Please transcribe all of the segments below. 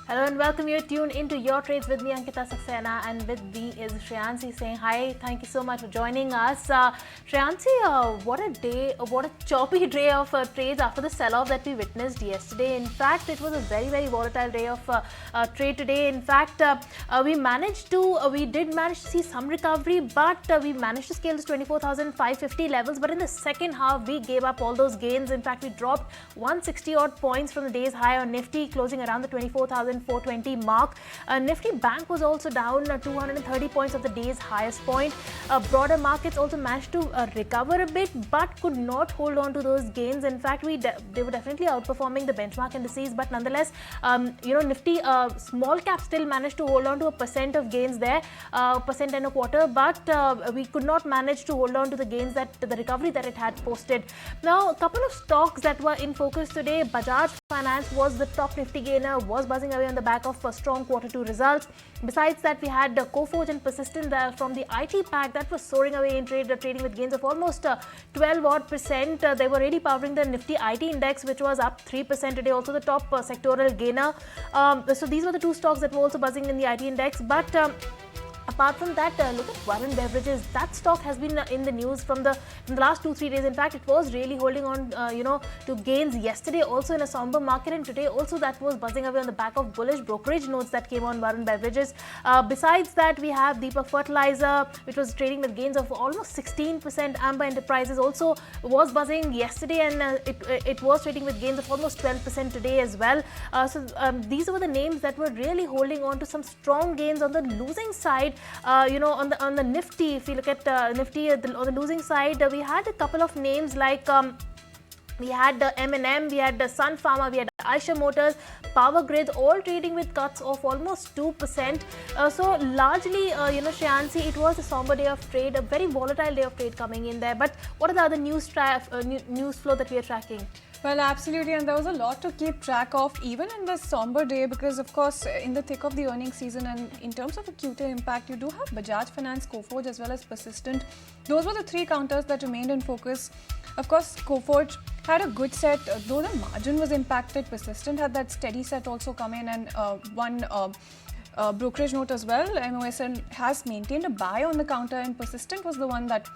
Hello and welcome. You're tuned into Your Trades with me, Ankita Saxena, and with me is Shreyansi saying hi. Thank you so much for joining us. Shreyansi, what a day, what a choppy day of trades after the sell-off that we witnessed yesterday. In fact, it was a very volatile day of trade today. In fact, we did manage to see some recovery, but we managed to scale this 24,550 levels. But in the second half, we gave up all those gains. In fact, we dropped 160 odd points from the day's high on Nifty, closing around the 24,420 mark. Nifty Bank was also down 230 points of the day's highest point. Broader markets also managed to recover a bit, but could not hold on to those gains. In fact, they were definitely outperforming the benchmark indices, but nonetheless, Nifty small cap still managed to hold on to 1% of gains there, 1.25%, but we could not manage to hold on to the gains the recovery that it had posted. Now, a couple of stocks that were in focus today. Bajaj Finance was the top Nifty gainer, was buzzing away on the back of strong Q2 results. Besides that, we had Coforge and Persistent from the IT pack that was soaring away in trading with gains of almost 12 odd percent. They were really powering the Nifty IT index, which was up 3% today, also the top sectoral gainer. So these were the two stocks that were also buzzing in the IT index. But apart from that, look at Varun Beverages. That stock has been in the news from the last 2-3 days. In fact, it was really holding on, to gains yesterday, also in a somber market, and today also that was buzzing away on the back of bullish brokerage notes that came on Varun Beverages. Besides that, we have Deepak Fertilizer, which was trading with gains of almost 16%. Amber Enterprises also was buzzing yesterday, and it was trading with gains of almost 12% today as well. These were the names that were really holding on to some strong gains. On the losing side, on the Nifty, if you look at Nifty on the losing side, we had a couple of names like we had the M&M, we had the Sun Pharma, we had Eicher Motors, Power Grids, all trading with cuts of almost 2%. So largely, Shreyansi, it was a somber day of trade, a very volatile day of trade coming in there. But what are the other news flow that we are tracking? Well, absolutely, and there was a lot to keep track of even in this somber day, because of course in the thick of the earnings season and in terms of a Q2 impact, you do have Bajaj Finance, Coforge as well as Persistent. Those were the three counters that remained in focus. Of course, Coforge had a good set, though the margin was impacted. Persistent had that steady set also come in, and one brokerage note as well. MOSN has maintained a buy on the counter, and Persistent was the one that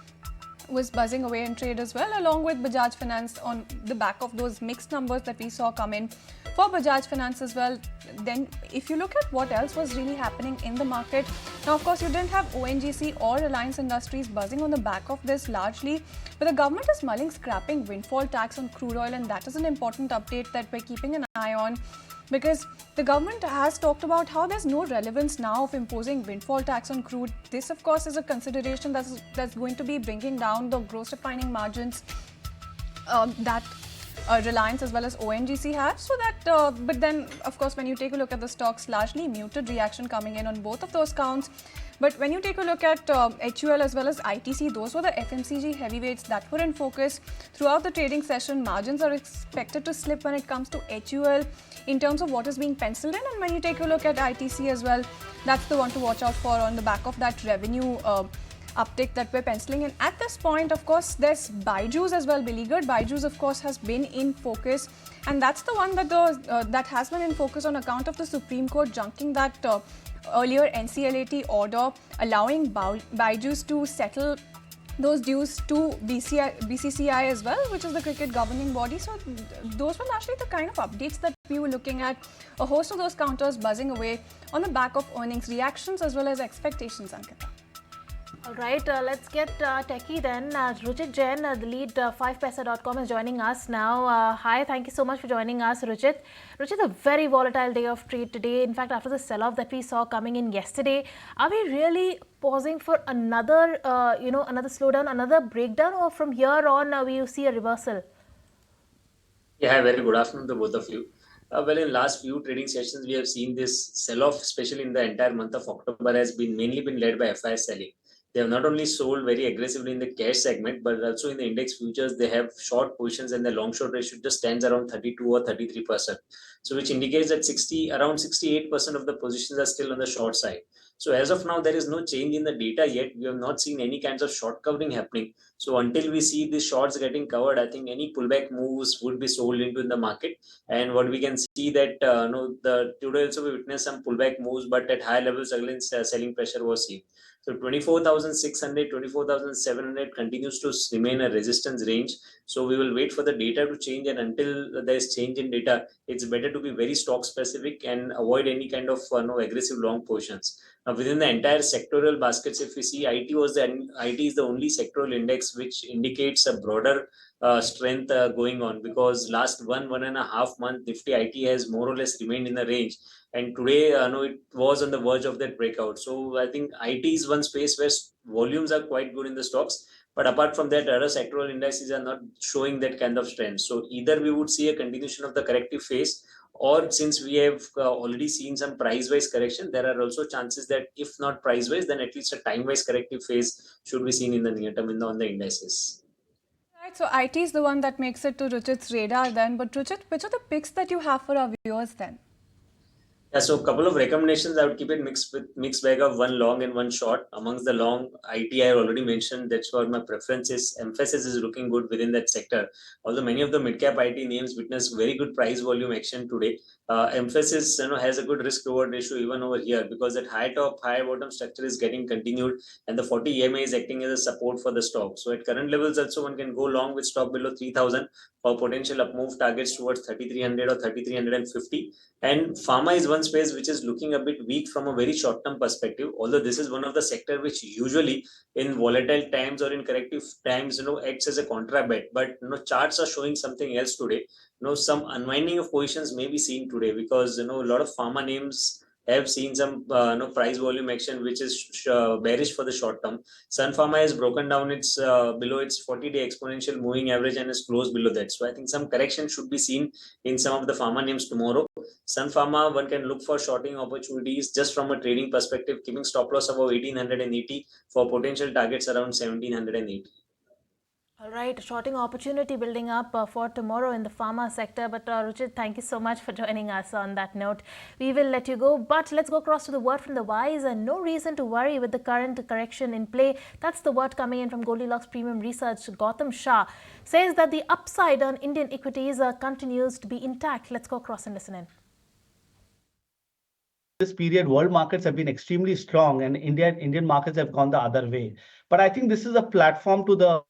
was buzzing away in trade as well, along with Bajaj Finance on the back of those mixed numbers that we saw come in for Bajaj Finance as well. Then if you look at what else was really happening in the market, now of course you didn't have ONGC or Reliance Industries buzzing on the back of this largely, but the government is mulling scrapping windfall tax on crude oil, and that is an important update that we're keeping an eye on, because the government has talked about how there's no relevance now of imposing windfall tax on crude. This, of course, is a consideration that's going to be bringing down the gross refining margins that Reliance as well as ONGC have. So that, but then, of course, when you take a look at the stocks, largely muted reaction coming in on both of those counts. But when you take a look at HUL as well as ITC, those were the FMCG heavyweights that were in focus throughout the trading session. Margins are expected to slip when it comes to HUL in terms of what is being penciled in. And when you take a look at ITC as well, that's the one to watch out for on the back of that revenue uptick that we're penciling in. At this point, of course, there's Baiju's as well. Beleaguered Baiju's, of course, has been in focus, and that's the one that that has been in focus on account of the Supreme Court junking that earlier NCLAT order allowing Baiju's to settle those dues to BCCI as well, which is the cricket governing body. So those were actually the kind of updates that we were looking at. A host of those counters buzzing away on the back of earnings reactions as well as expectations, Ankita. All right, let's get techie then. Ruchit Jain, the lead 5paisa.com, is joining us now. Hi, thank you so much for joining us, Ruchit. Ruchit, a very volatile day of trade today. In fact, after the sell-off that we saw coming in yesterday, are we really pausing for another, another slowdown, another breakdown, or from here on we will see a reversal? Yeah, very good afternoon to both of you. Well, in last few trading sessions, we have seen this sell-off, especially in the entire month of October, has mainly been led by FIIs selling. They have not only sold very aggressively in the cash segment, but also in the index futures, they have short positions, and the long short ratio just stands around 32 or 33%. So which indicates that around 68% of the positions are still on the short side. So as of now, there is no change in the data yet. We have not seen any kinds of short covering happening. So until we see the shorts getting covered, I think any pullback moves would be sold into in the market. And what we can see that the today also we witnessed some pullback moves, but at high levels again selling pressure was seen. So 24,600, 24,700 continues to remain a resistance range. So we will wait for the data to change, and until there is change in data, it's better to be very stock specific and avoid any kind of aggressive long positions. Now, within the entire sectoral baskets, if we see IT is the only sectoral index which indicates a broader strength going on, because last 1.5 month Nifty IT has more or less remained in the range, and today no, it was on the verge of that breakout. So I think IT is one space where volumes are quite good in the stocks, but apart from that, other sectoral indices are not showing that kind of strength. So either we would see a continuation of the corrective phase, or since we have already seen some price wise correction, there are also chances that if not price wise, then at least a time wise corrective phase should be seen in the near term on the indices. Right, so IT is the one that makes it to Ruchit's radar then. But Ruchit, which are the picks that you have for our viewers then? Yeah, so a couple of recommendations. I would keep it mixed bag of one long and one short. Amongst the long, IT I already mentioned. That's what my preference is. Emphasis is looking good within that sector. Although many of the mid cap IT names witness very good price volume action today. Emphasis has a good risk reward ratio even over here, because that high top high bottom structure is getting continued, and the 40 EMA is acting as a support for the stock. So at current levels also one can go long with stock below 3,000 for potential up move targets towards 3,300 or 3,350. And pharma is one space which is looking a bit weak from a very short term perspective. Although this is one of the sector which usually in volatile times or in corrective times, acts as a contra bet. But charts are showing something else today. Some unwinding of positions may be seen today, because a lot of pharma names have seen some price volume action which is bearish for the short term. Sun Pharma has broken down its below its 40-day exponential moving average and is close below that. So I think some correction should be seen in some of the pharma names tomorrow. Sun Pharma, one can look for shorting opportunities just from a trading perspective, keeping stop loss above 1880 for potential targets around 1780. All right, shorting opportunity building up for tomorrow in the pharma sector. But Ruchit, thank you so much for joining us on that note. We will let you go, but let's go across to the word from the wise. And no reason to worry with the current correction in play. That's the word coming in from Goldilocks Premium Research. Gautam Shah says that the upside on Indian equities continues to be intact. Let's go across and listen in. This period, world markets have been extremely strong and Indian markets have gone the other way. But I think this is a platform to the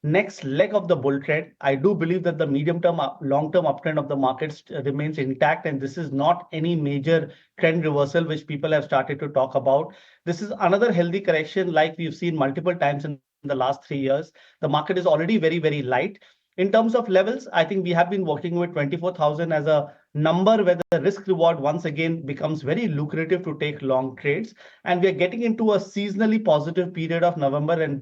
next leg of the bull trend. I do believe that the medium-term, long-term uptrend of the markets remains intact, and this is not any major trend reversal which people have started to talk about. This is another healthy correction like we've seen multiple times in the last 3 years. The market is already very, very light. In terms of levels, I think we have been working with 24,000 as a number where the risk reward once again becomes very lucrative to take long trades. And we are getting into a seasonally positive period of November and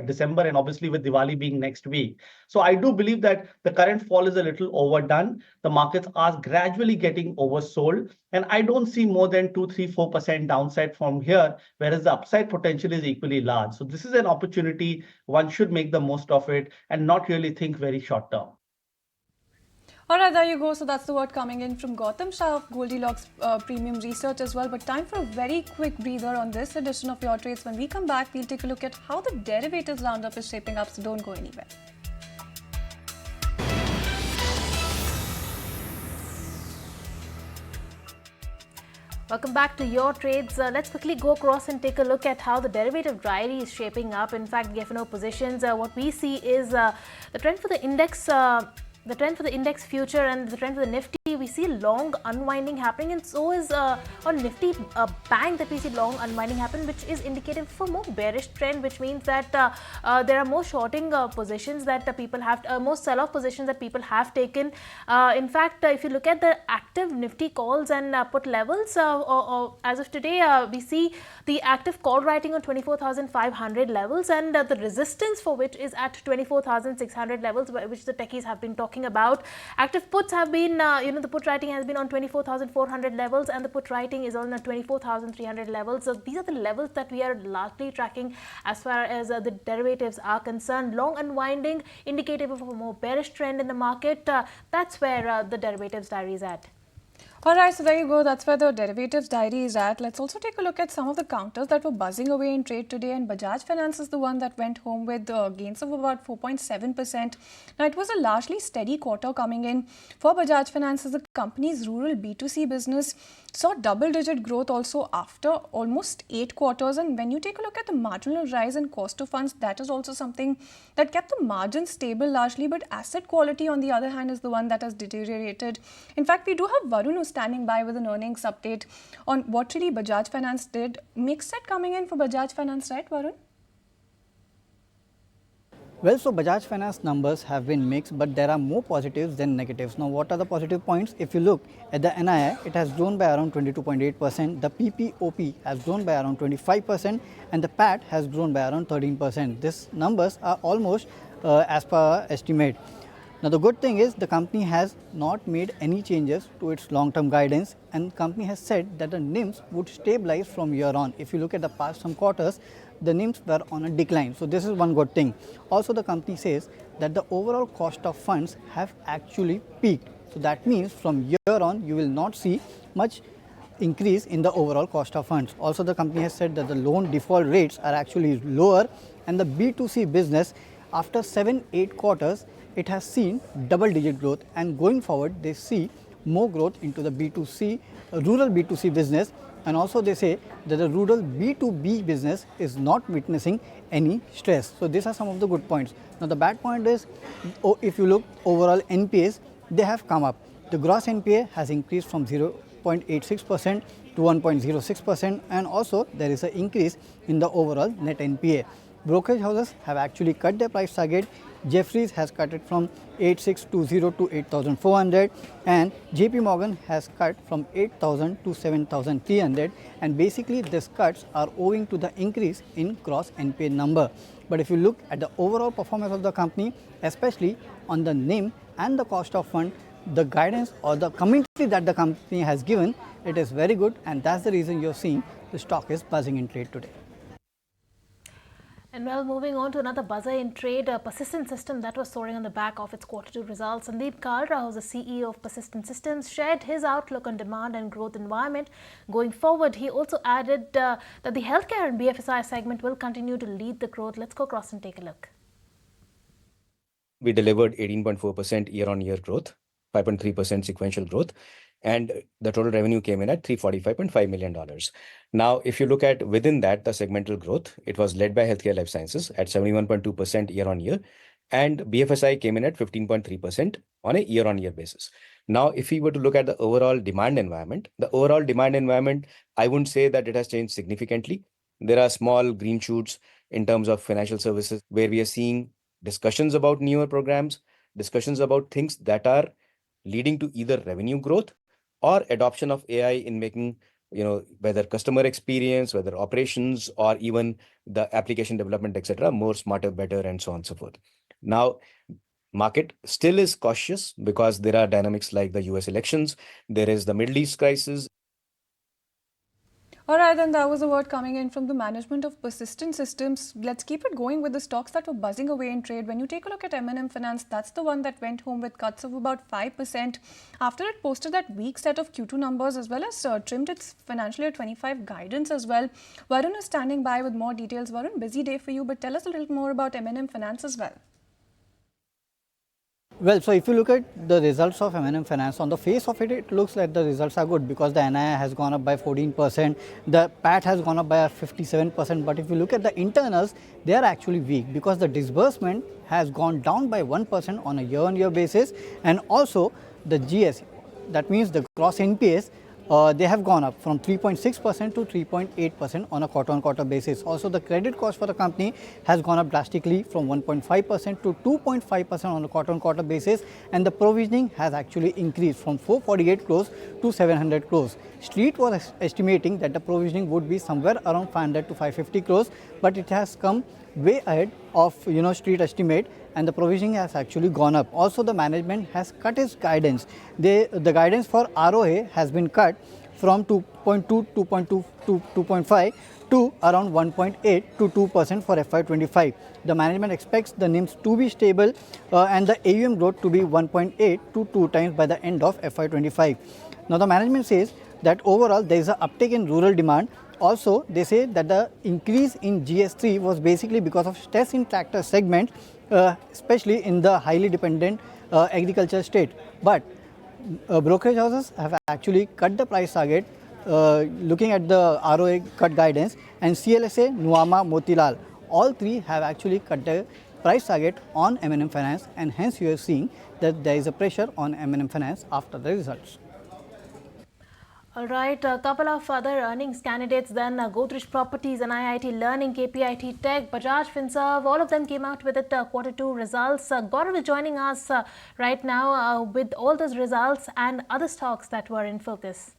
December, and obviously with Diwali being next week. So I do believe that the current fall is a little overdone. The markets are gradually getting oversold, and I don't see more than 2, 3, 4% downside from here, whereas the upside potential is equally large. So this is an opportunity. One should make the most of it and not really think very short term. All right, there you go. So that's the word coming in from Gautam Shah of Goldilocks Premium Research as well. But time for a very quick breather on this edition of Your Trades. When we come back, we'll take a look at how the derivatives roundup is shaping up. So don't go anywhere. Welcome back to Your Trades. Let's quickly go across and take a look at how the derivative diary is shaping up. In fact, the F&O positions, what we see is the trend for the index. The trend for the index future and the trend for the Nifty, we see long unwinding happening, and so is on Nifty Bank that we see long unwinding happen, which is indicative for more bearish trend, which means that there are more shorting positions that people have, more sell-off positions that people have taken. In fact, if you look at the active Nifty calls and put levels, as of today, we see the active call writing on 24,500 levels, and the resistance for which is at 24,600 levels, which the techies have been talking about. Active puts have been, the put writing has been on 24,400 levels, and the put writing is on the 24,300 levels. So these are the levels that we are largely tracking as far as the derivatives are concerned. Long unwinding, indicative of a more bearish trend in the market. That's where the derivatives diary is at. Alright, so there you go. That's where the derivatives diary is at. Let's also take a look at some of the counters that were buzzing away in trade today. And Bajaj Finance is the one that went home with gains of about 4.7%. Now, it was a largely steady quarter coming in for Bajaj Finance as the company's rural B2C business saw double-digit growth also after almost 8 quarters. And when you take a look at the marginal rise in cost of funds, that is also something that kept the margins stable largely. But asset quality, on the other hand, is the one that has deteriorated. In fact, we do have Varun who's standing by with an earnings update on what really Bajaj Finance did. Mixed set coming in for Bajaj Finance, right, Varun? Well, so Bajaj Finance numbers have been mixed, but there are more positives than negatives. Now, what are the positive points? If you look at the NII, it has grown by around 22.8%, the PPOP has grown by around 25%, and the PAT has grown by around 13%. These numbers are almost as per our estimate. Now, the good thing is the company has not made any changes to its long-term guidance, and the company has said that the NIMs would stabilize from here on. If you look at the past some quarters, the NIMs were on a decline. So, this is one good thing. Also, the company says that the overall cost of funds have actually peaked. So, that means from here on, you will not see much increase in the overall cost of funds. Also, the company has said that the loan default rates are actually lower, and the B2C business, after 7-8 quarters, it has seen double-digit growth, and going forward they see more growth into the B2C, rural B2C business, and also they say that the rural B2B business is not witnessing any stress. So these are some of the good points. Now the bad point is, if you look overall NPAs, they have come up. The gross NPA has increased from 0.86% to 1.06%, and also there is an increase in the overall net NPA. Brokerage houses have actually cut their price target. Jefferies has cut it from 8620 to 8400, and JP Morgan has cut from 8000 to 7300, and basically these cuts are owing to the increase in gross NPA number. But if you look at the overall performance of the company, especially on the NIM and the cost of fund, the guidance or the commentary that the company has given, it is very good, and that's the reason you're seeing the stock is buzzing in trade today. And well, moving on to another buzzer in trade, Persistent System that was soaring on the back of its Q2 results. Sandeep Kalra, who's the CEO of Persistent Systems, shared his outlook on demand and growth environment going forward. He also added that the healthcare and BFSI segment will continue to lead the growth. Let's go across and take a look. We delivered 18.4% year-on-year growth, 5.3% sequential growth, and the total revenue came in at $345.5 million. Now, if you look at within that, the segmental growth, it was led by healthcare life sciences at 71.2% year-on-year, and BFSI came in at 15.3% on a year-on-year basis. Now, if we were to look at the overall demand environment, I wouldn't say that it has changed significantly. There are small green shoots in terms of financial services where we are seeing discussions about newer programs, discussions about things that are leading to either revenue growth or adoption of AI in making, whether customer experience, whether operations, or even the application development, etc., more smarter, better, and so on and so forth. Now, market still is cautious because there are dynamics like the US elections, there is the Middle East crisis. All right, then that was a word coming in from the management of Persistent Systems. Let's keep it going with the stocks that were buzzing away in trade. When you take a look at M&M Finance, that's the one that went home with cuts of about 5% after it posted that weak set of Q2 numbers as well as trimmed its financial year 25 guidance as well. Varun is standing by with more details. Varun, busy day for you, but tell us a little more about M&M Finance as well. Well, so if you look at the results of M&M Finance, on the face of it, it looks like the results are good because the NII has gone up by 14%, the PAT has gone up by 57%, but if you look at the internals, they are actually weak because the disbursement has gone down by 1% on a year-on-year basis, and also the GS, that means the gross NPAs, they have gone up from 3.6% to 3.8% on a quarter-on-quarter basis. Also, the credit cost for the company has gone up drastically from 1.5% to 2.5% on a quarter-on-quarter basis, and the provisioning has actually increased from 448 crores to 700 crores. Street was estimating that the provisioning would be somewhere around 500 to 550 crores, but it has come way ahead of street estimate, and the provisioning has actually gone up. Also, the management has cut its guidance. The guidance for ROA has been cut from 2.2, 2.2 to 2.5 to around 1.8 to 2% for FY25. The management expects the NIMs to be stable and the AUM growth to be 1.8 to 2 times by the end of FY25. Now the management says that overall there is an uptick in rural demand. Also, they say that the increase in GS3 was basically because of stress in tractor segment, especially in the highly dependent agriculture state. But brokerage houses have actually cut the price target, looking at the ROA cut guidance, and CLSA, Nuama, Motilal, all three have actually cut the price target on M&M Finance, and hence you are seeing that there is a pressure on M&M Finance after the results. All right, a couple of other earnings candidates then, Godrej Properties, NIIT Learning, KPIT Tech, Bajaj Finserv, all of them came out with it Q2 results. Gaurav is joining us right now with all those results and other stocks that were in focus.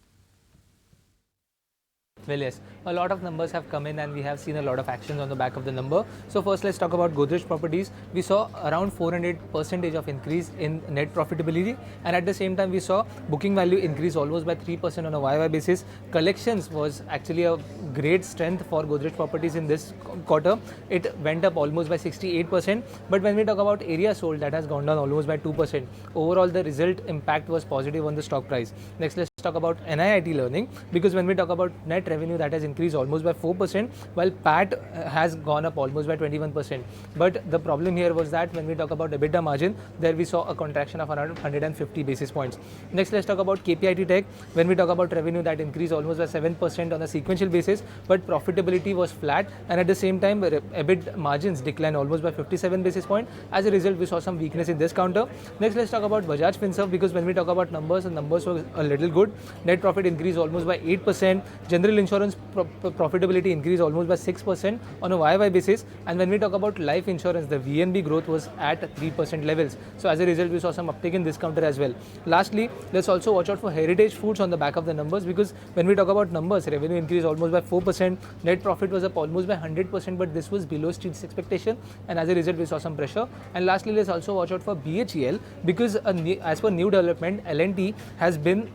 Well, yes, a lot of numbers have come in and we have seen a lot of actions on the back of the number. So first, let's talk about Godrej Properties. We saw around 400% of increase in net profitability, and at the same time we saw booking value increase almost by 3% on a YY basis. Collections was actually a great strength for Godrej Properties in this quarter. It went up almost by 68%, but when we talk about area sold, that has gone down almost by 2%. Overall, the result impact was positive on the stock price. Next, let's talk about NIIT Learning, because when we talk about net revenue, that has increased almost by 4%, while PAT has gone up almost by 21%. But the problem here was that when we talk about EBITDA margin, there we saw a contraction of around 150 basis points. Next, let's talk about KPIT Tech. When we talk about revenue, that increased almost by 7% on a sequential basis, but profitability was flat, and at the same time EBIT margins declined almost by 57 basis points. As a result, we saw some weakness in this counter. Next, let's talk about Bajaj Finserv, because when we talk about numbers, the numbers were a little good. Net profit increased almost by 8%. General insurance profitability increased almost by 6% on a YY basis. And when we talk about life insurance, the VNB growth was at 3% levels. So as a result, we saw some uptick in this counter as well. Lastly, let's also watch out for Heritage Foods on the back of the numbers, because when we talk about numbers, revenue increased almost by 4%. Net profit was up almost by 100%, but this was below street's expectation, and as a result, we saw some pressure. And lastly, let's also watch out for BHEL, because as per new development, L&T has been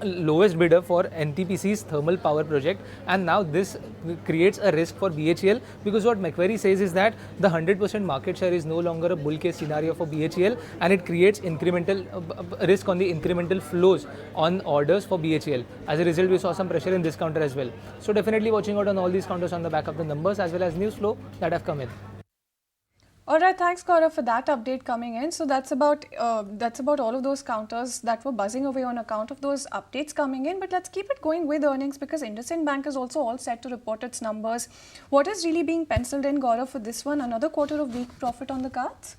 lowest bidder for NTPC's thermal power project, and now this creates a risk for BHEL, because what Macquarie says is that the 100% market share is no longer a bull case scenario for BHEL, and it creates incremental risk on the incremental flows on orders for BHEL. As a result, we saw some pressure in this counter as well. So definitely watching out on all these counters on the back of the numbers as well as news flow that have come in. All right, thanks Gaurav for that update coming in. So that's about all of those counters that were buzzing away on account of those updates coming in. But let's keep it going with earnings, because IndusInd Bank is also all set to report its numbers. What is really being penciled in, Gaurav, for this one? Another quarter of weak profit on the cards?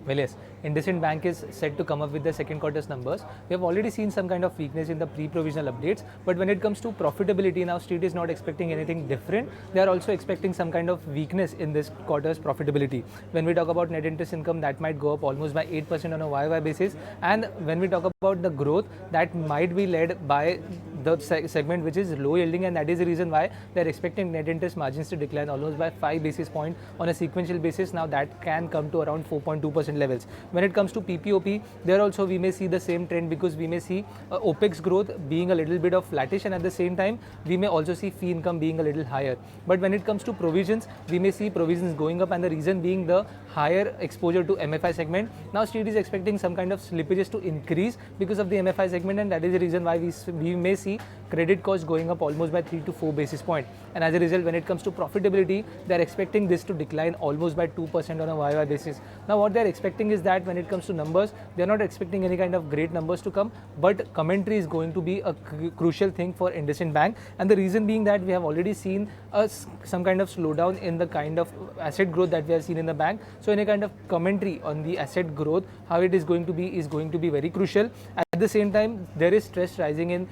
Well, yes, IndusInd Bank is set to come up with the second quarter's numbers. We have already seen some kind of weakness in the pre-provisional updates, but when it comes to profitability, now Street is not expecting anything different. They are also expecting some kind of weakness in this quarter's profitability. When we talk about net interest income, that might go up almost by 8% on a YY basis, and when we talk about the growth, that might be led by the segment which is low yielding, and that is the reason why they are expecting net interest margins to decline almost by 5 basis points on a sequential basis. Now that can come to around 4.2% levels. When it comes to PPOP, there also we may see the same trend, because we may see OPEX growth being a little bit of flattish, and at the same time we may also see fee income being a little higher. But when it comes to provisions, we may see provisions going up, and the reason being the higher exposure to MFI segment. Now Street is expecting some kind of slippages to increase because of the MFI segment, and that is the reason why we may see credit costs going up almost by 3 to 4 basis points. And as a result, when it comes to profitability, they are expecting this to decline almost by 2% on a YY basis. Now what they are expecting is that when it comes to numbers, they are not expecting any kind of great numbers to come, but commentary is going to be a crucial thing for IndusInd Bank, and the reason being that we have already seen some kind of slowdown in the kind of asset growth that we have seen in the bank. So any kind of commentary on the asset growth, how it is going to be very crucial. At the same time, there is stress rising in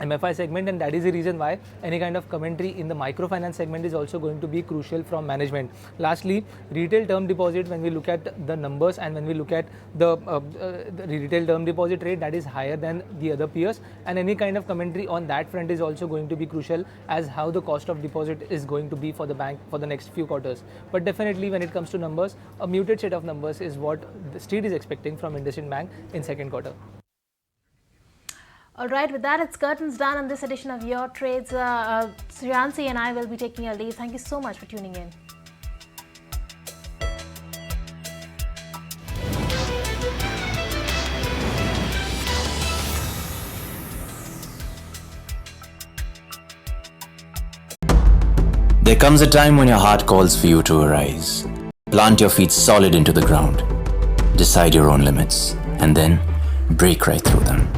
MFI segment, and that is the reason why any kind of commentary in the microfinance segment is also going to be crucial from management. Lastly, retail term deposit, when we look at the numbers and when we look at the retail term deposit rate, that is higher than the other peers, and any kind of commentary on that front is also going to be crucial as how the cost of deposit is going to be for the bank for the next few quarters. But definitely when it comes to numbers, a muted set of numbers is what the street is expecting from IndusInd Bank in second quarter. All right, with that, it's curtains done on this edition of Your Trades. Shreyansi and I will be taking a leave. Thank you so much for tuning in. There comes a time when your heart calls for you to arise. Plant your feet solid into the ground. Decide your own limits. And then break right through them.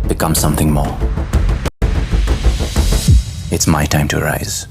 Become something more. It's my time to rise.